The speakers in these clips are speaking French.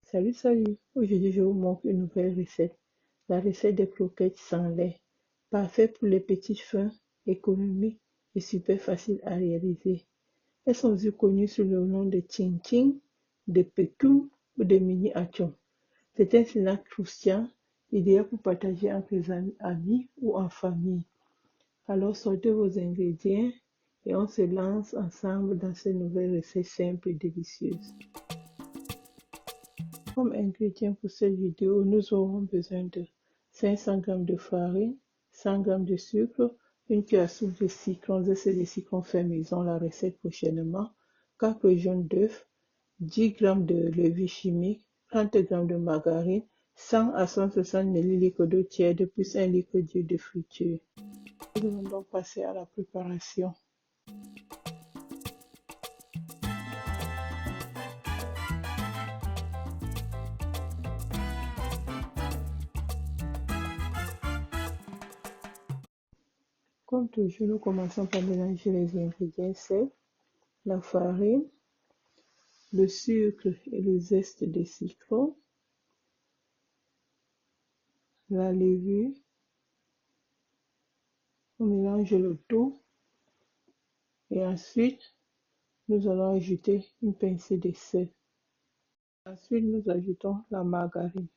Salut, salut! Aujourd'hui, je vous montre une nouvelle recette. La recette des croquettes sans lait. Parfait pour les petits fins, économique et super facile à réaliser. Elles sont aussi connues sous le nom de Ching Ching, de Pétou ou de Mini Achon. C'est un snack croustillant, idéal pour partager entre les amis ou en famille. Alors sortez vos ingrédients et on se lance ensemble dans cette nouvelle recette simple et délicieuse. Comme ingrédients pour cette vidéo, nous aurons besoin de 500 g de farine, 100 g de sucre, une cuillère à soupe de citron, c'est des citrons fait maison, la recette prochainement, 4 jaunes d'œufs, 10 g de levure chimique, 30 g de margarine, 100 à 160 ml d'eau tiède plus 1 litre d'huile de friture. Nous allons donc passer à la préparation. Comme toujours, nous commençons par mélanger les ingrédients secs, la farine, le sucre et le zeste de citron, la levure. On mélange le tout et ensuite nous allons ajouter une pincée de sel. Ensuite nous ajoutons la margarine.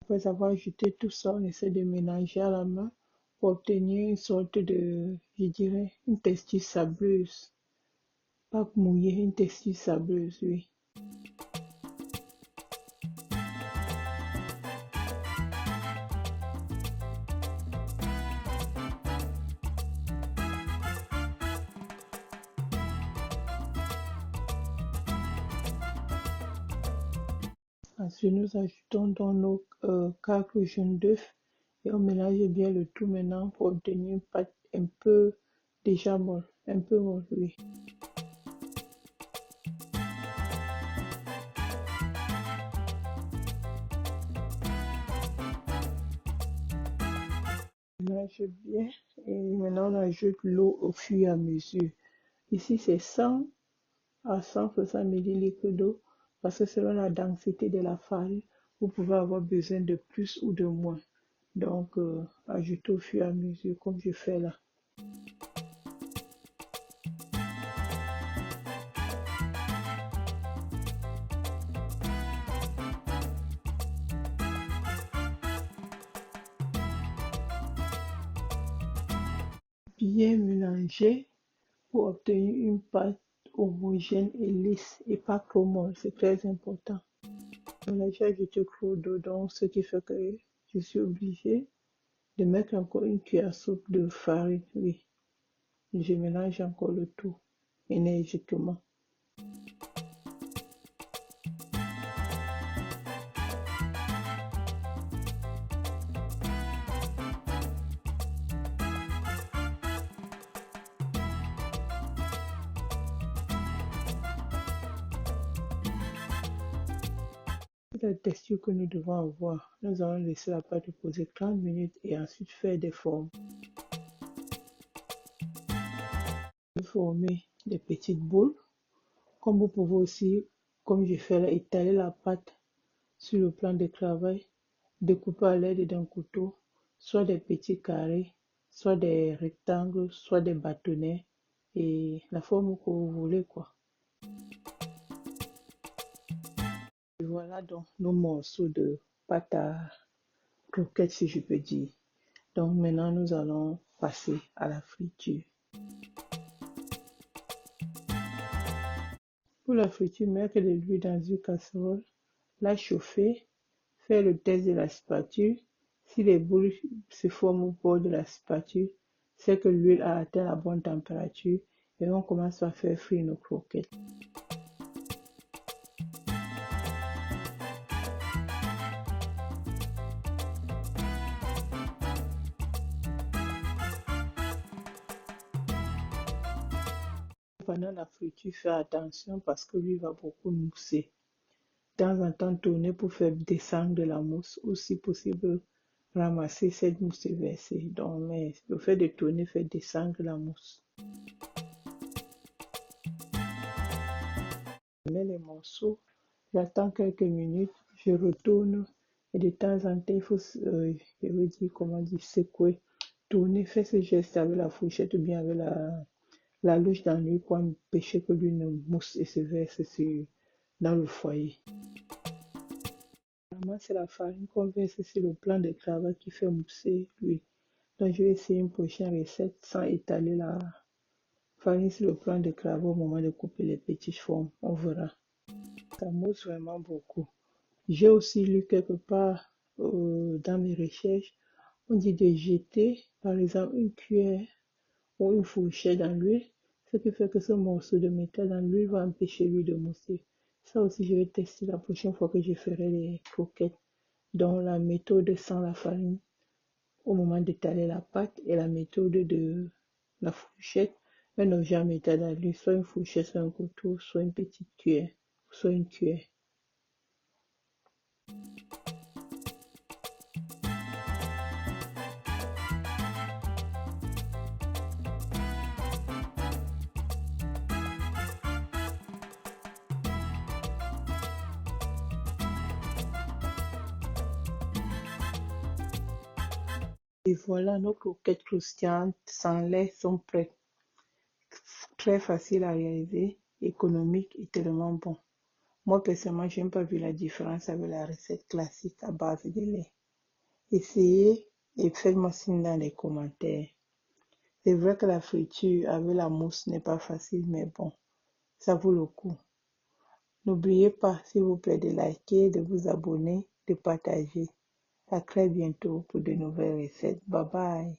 Après avoir ajouté tout ça, on essaie de mélanger à la main pour obtenir une sorte de, je dirais, une texture sableuse. Pas mouillée, une texture sableuse, oui. Ensuite, nous ajoutons dans nos 4 jaunes d'œufs et on mélange bien le tout maintenant pour obtenir une pâte un peu déjà molle, un peu molle, oui. On mélange bien et maintenant on ajoute l'eau au fur et à mesure. Ici, c'est 100 à 160 ml d'eau parce que selon la densité de la farine, vous pouvez avoir besoin de plus ou de moins. Donc, ajoutez au fur et à mesure comme je fais là. Bien mélanger pour obtenir une pâte homogène et lisse et pas trop molle, c'est très important. Là, j'ai ajouté trop d'eau, donc ce qui fait que je suis obligée de mettre encore une cuillère à soupe de farine, oui. Je mélange encore le tout énergiquement. La texture que nous devons avoir, nous allons laisser la pâte reposer 30 minutes et ensuite faire des formes. Former des petites boules, comme vous pouvez aussi, comme je fais là, étaler la pâte sur le plan de travail, découper à l'aide d'un couteau, soit des petits carrés, soit des rectangles, soit des bâtonnets, et la forme que vous voulez, quoi. Et voilà donc nos morceaux de pâte à croquettes, si je peux dire. Donc maintenant, nous allons passer à la friture. Pour la friture, mettre de l'huile dans une casserole, la chauffer, faire le test de la spatule. Si les boules se forment au bord de la spatule, c'est que l'huile a atteint la bonne température et on commence à faire frire nos croquettes. Pendant la friture, fais attention parce que l'huile va beaucoup mousser. De temps en temps, tourner pour faire descendre de la mousse ou si possible ramasser cette mousse et verser. Donc, mais le fait de tourner fait descendre la mousse. Je mets les morceaux J'attends quelques minutes, je retourne et de temps en temps, il faut, je veux dire, comment dire, secouer, tourner, faire ce geste avec la fourchette ou bien avec la louche dans l'huile pour empêcher que l'huile ne mousse et se verse dans le foyer. Normalement, c'est la farine qu'on verse sur le plan de travail qui fait mousser l'huile. Donc, je vais essayer une prochaine recette sans étaler la farine sur le plan de travail au moment de couper les petites formes. On verra. Ça mousse vraiment beaucoup. J'ai aussi lu quelque part dans mes recherches, on dit de jeter par exemple une cuillère ou une fourchette dans l'huile, ce qui fait que ce morceau de métal dans l'huile va empêcher l'huile de mousser. Ça aussi, je vais tester la prochaine fois que je ferai les croquettes. Donc la méthode sans la farine au moment d'étaler la pâte et la méthode de la fourchette, un objet en métal dans l'huile, soit une fourchette, soit un couteau, soit une petite cuillère, soit une cuillère. Et voilà, nos croquettes croustillantes sans lait sont prêtes. Très facile à réaliser, économique et tellement bon. Moi, personnellement, je n'ai pas vu la différence avec la recette classique à base de lait. Essayez et faites-moi signe dans les commentaires. C'est vrai que la friture avec la mousse n'est pas facile, mais bon, ça vaut le coup. N'oubliez pas, s'il vous plaît, de liker, de vous abonner, de partager. À très bientôt pour de nouvelles recettes. Bye bye.